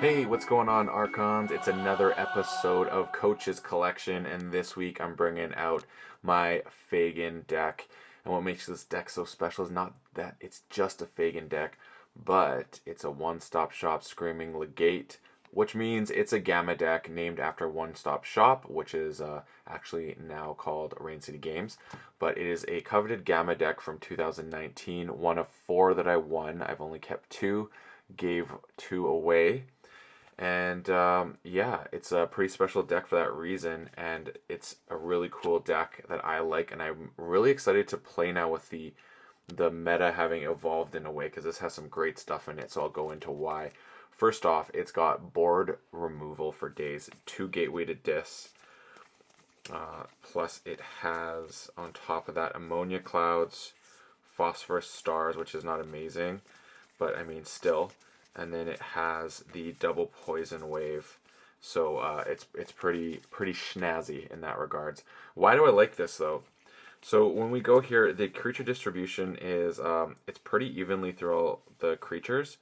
Hey, what's going on, Archons? It's another episode of Coach's Collection, and this week I'm bringing out my Faygin deck. And what makes this deck so special is not that it's just a Faygin deck, but it's a one-stop shop screaming legate, which means it's a Gamma deck named after One Stop Shop, which is actually now called Rain City Games. But it is a coveted Gamma deck from 2019, one of four that I won. I've only kept two, gave two away. And yeah, it's a pretty special deck for that reason, and it's a really cool deck that I like, and I'm really excited to play now with the meta having evolved in a way, because this has some great stuff in it, so I'll go into why. First off, it's got board removal for days, 2 gateway-weighted discs, plus it has, on top of that, ammonia clouds, phosphorus stars, which is not amazing, but I mean, still. And then it has the double poison wave, so it's pretty snazzy in that regards. Why do I like this though? So when we go here, the creature distribution is it's pretty evenly through all the creatures,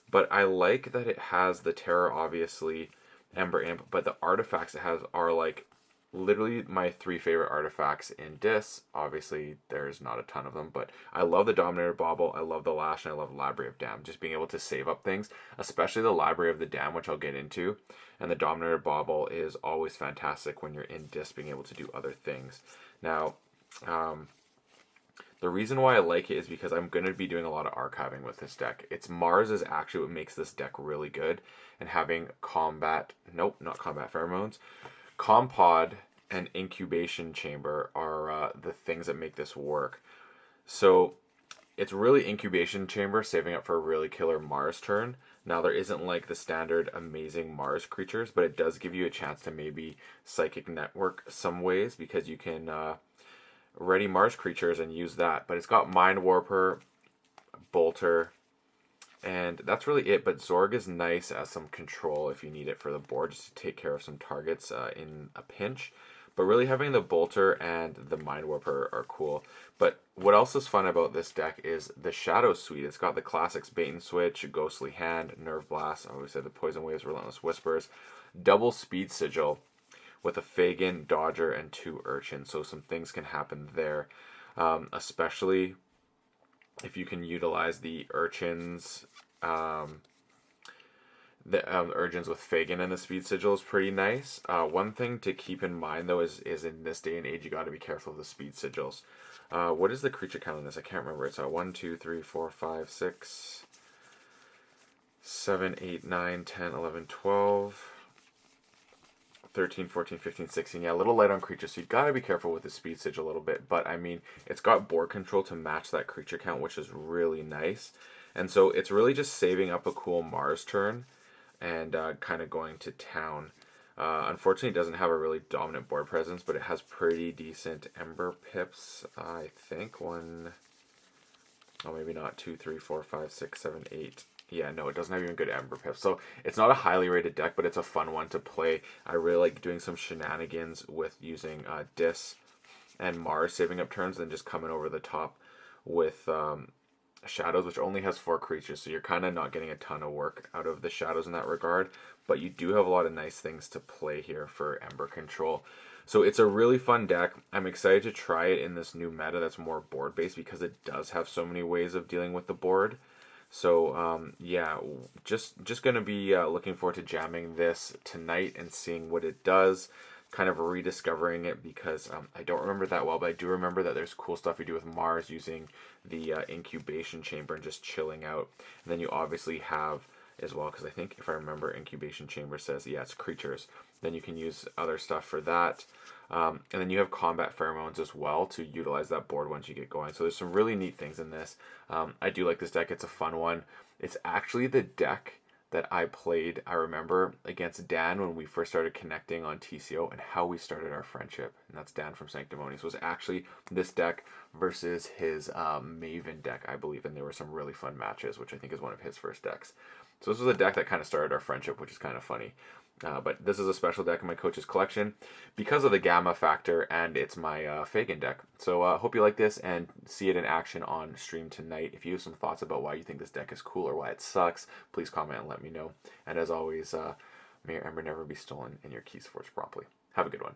but I like that it has the terror, obviously, Ember Imp, but the artifacts it has are like literally my 3 favorite artifacts in Dis. Obviously, there's not a ton of them, but I love the Dominator Bauble, I love the Lash, and I love the Library of Dam. Just being able to save up things, especially the Library of the Dam, which I'll get into. And the Dominator Bauble is always fantastic when you're in Dis, being able to do other things. Now, the reason why I like it is because I'm going to be doing a lot of archiving with this deck. It's Mars is actually what makes this deck really good, and having combat, nope, not combat pheromones, Compod and Incubation Chamber are the things that make this work. So it's really Incubation Chamber saving up for a really killer Mars turn. Now there isn't like the standard amazing Mars creatures, but it does give you a chance to maybe Psychic Network some ways, because you can ready Mars creatures and use that. But it's got Mind Warper, Bolter, and that's really it. But Zorg is nice as some control if you need it for the board, just to take care of some targets in a pinch. But really having the Bolter and the Mind Warper are cool. But what else is fun about this deck is the Shadow Suite. It's got the classics Bait and Switch, Ghostly Hand, Nerve Blast, I always said the Poison Waves, Relentless Whispers, double Speed Sigil with a Faygin, Dodger, and 2 Urchins. So some things can happen there, especially if you can utilize the Urchins. The Urchins with Faygin and the Speed Sigil is pretty nice. One thing to keep in mind though is in this day and age you got to be careful of the Speed Sigils. What is the creature count on this? I can't remember. It's 1, 2, 3, 4, 5, 6, 7, 8, 9, 10, 11, 12, 13, 14, 15, 16. Yeah, a little light on creatures, so you got to be careful with the Speed Sigil a little bit. But I mean, it's got board control to match that creature count, which is really nice. And so it's really just saving up a cool Mars turn and kind of going to town. Unfortunately, it doesn't have a really dominant board presence, but it has pretty decent Ember pips. I think one, oh maybe not, 2, 3, 4, 5, 6, 7, 8. Yeah, no, it doesn't have even good Ember pips. So it's not a highly rated deck, but it's a fun one to play. I really like doing some shenanigans with using Dis and Mars saving up turns, and just coming over the top with Shadows, which only has 4 creatures, so you're kind of not getting a ton of work out of the Shadows in that regard, but you do have a lot of nice things to play here for Ember control. So it's a really fun deck. I'm excited to try it in this new meta that's more board based, because it does have so many ways of dealing with the board. So yeah, just gonna be looking forward to jamming this tonight and seeing what it does, kind of rediscovering it, because I don't remember that well, but I do remember that there's cool stuff you do with Mars using the Incubation Chamber and just chilling out. And then you obviously have as well, because I think if I remember, Incubation Chamber says, yeah, it's creatures. Then you can use other stuff for that. And then you have combat pheromones as well to utilize that board once you get going. So there's some really neat things in this. I do like this deck. It's a fun one. It's actually the deck that I played, I remember, against Dan when we first started connecting on TCO, and how we started our friendship. And that's Dan from Sanctimonious. Was actually this deck versus his Maven deck, I believe, and there were some really fun matches, which I think is one of his first decks. So this was a deck that kind of started our friendship, which is kind of funny. But this is a special deck in my coach's collection because of the gamma factor, and it's my Faygin deck. So I hope you like this and see it in action on stream tonight. If you have some thoughts about why you think this deck is cool or why it sucks, please comment and let me know. And as always, may your ember never be stolen and your keys forged promptly. Have a good one.